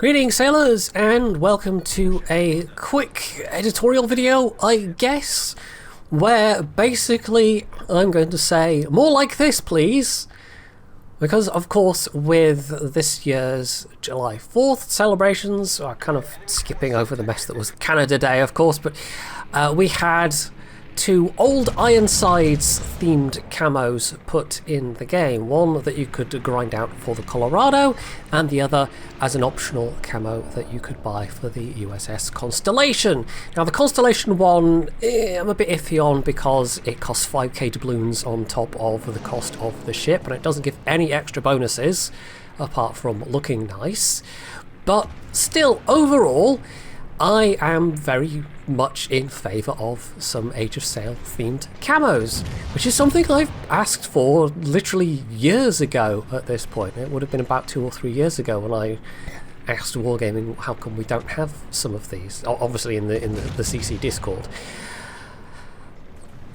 Greetings sailors, and welcome to a quick editorial video, I guess, where basically I'm going to say, more like this please, because of course with this year's July 4th celebrations, kind of skipping over the mess that was Canada Day of course, but we had two old Ironsides themed camos put in the game. One that you could grind out for the Colorado, and the other as an optional camo that you could buy for the USS Constellation. Now the Constellation one, I'm a bit iffy on because it costs 5k doubloons on top of the cost of the ship, and it doesn't give any extra bonuses apart from looking nice. But still, overall, I am very much in favour of some Age of Sail themed camos, which is something I've asked for literally years ago at this point. It would have been about 2 or 3 years ago when I asked Wargaming how come we don't have some of these, obviously in the CC Discord.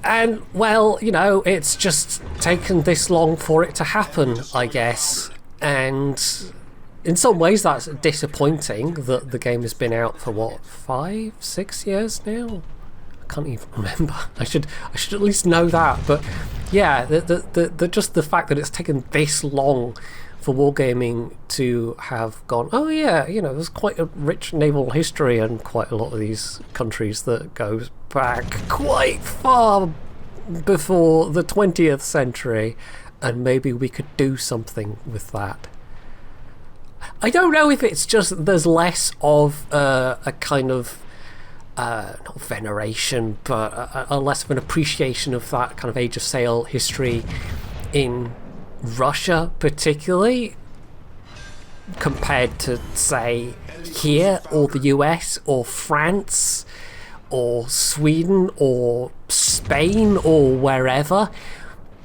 And well, you know, it's just taken this long for it to happen, I guess, and in some ways that's disappointing that the game has been out for what, 5-6 years now? I can't even remember. I should at least know that. But yeah, just the fact that it's taken this long for Wargaming to have gone, oh yeah, you know, there's quite a rich naval history and quite a lot of these countries that goes back quite far before the 20th century, and maybe we could do something with that. I don't know if it's just there's less of a kind of not veneration, but a less of an appreciation of that kind of Age of Sail history in Russia particularly compared to, say, here or the US or France or Sweden or Spain or wherever.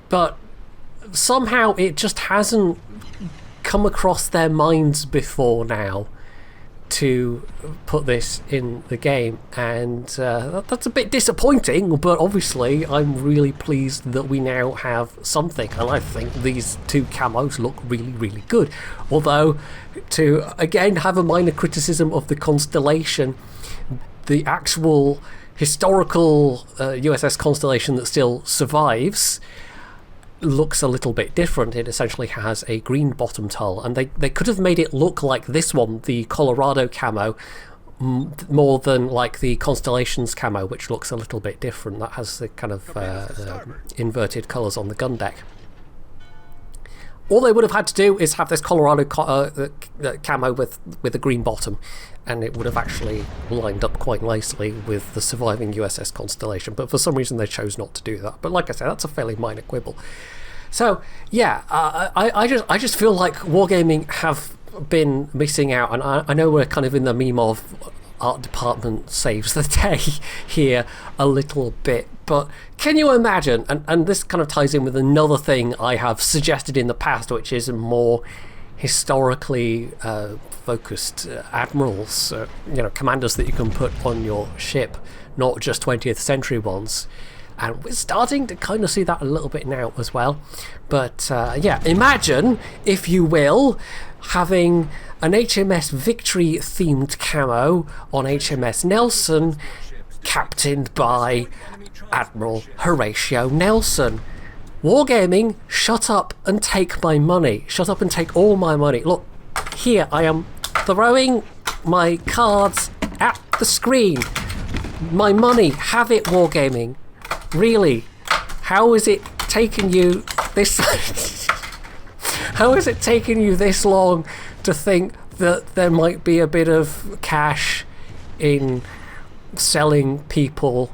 But somehow it just hasn't come across their minds before now to put this in the game, and that's a bit disappointing, but obviously I'm really pleased that we now have something, and I think these two camos look really good. Although, to again have a minor criticism of the Constellation, the actual historical USS Constellation that still survives looks a little bit different. It essentially has a green bottomed hull, and they could have made it look like this one, the Colorado camo, more than like the Constellation's camo, which looks a little bit different. That has the kind of inverted colours on the gun deck. All they would have had to do is have this Colorado camo with a green bottom, and it would have actually lined up quite nicely with the surviving USS Constellation, but for some reason they chose not to do that. But like I said, that's a fairly minor quibble. So yeah, I just feel like Wargaming have been missing out, and I know we're kind of in the meme of art department saves the day here a little bit, but can you imagine, and this kind of ties in with another thing I have suggested in the past, which is more historically focused admirals, you know, commanders that you can put on your ship, not just 20th century ones. And we're starting to kind of see that a little bit now as well. But yeah, imagine, if you will, having an HMS Victory themed camo on HMS Nelson, captained by Admiral Horatio Nelson. Wargaming, shut up and take my money. Shut up and take all my money. Look, here I am throwing my cards at the screen. My money, have it, Wargaming. Really, how is it taking you this how is it taking you this long to think that there might be a bit of cash in selling people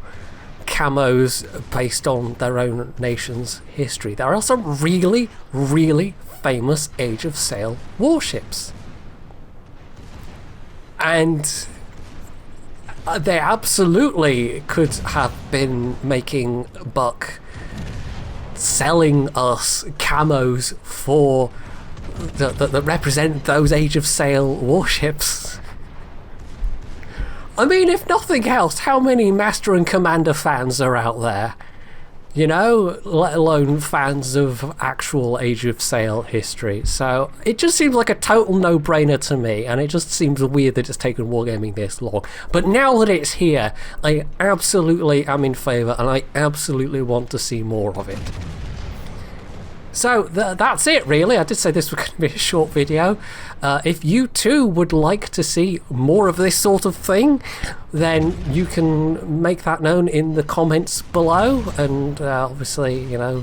camos based on their own nation's history? There are some really famous Age of Sail warships, and they absolutely could have been making buck selling us camos for that represent those Age of Sail warships. I mean, if nothing else, how many Master and Commander fans are out there? you know, let alone fans of actual Age of Sail history. So it just seems like a total no-brainer to me, and it just seems weird that it's taken Wargaming this long. But now that it's here, I absolutely am in favour, and I absolutely want to see more of it. So that's it, really. I did say this was going to be a short video. If you too would like to see more of this sort of thing, then you can make that known in the comments below, and obviously, you know,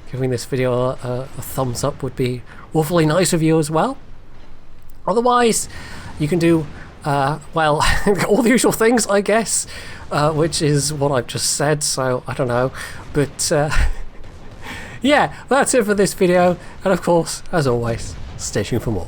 giving this video a thumbs up would be awfully nice of you as well. Otherwise, you can do, well, all the usual things, I guess, which is what I've just said, so I don't know, but yeah, that's it for this video, and of course, as always, stay tuned for more.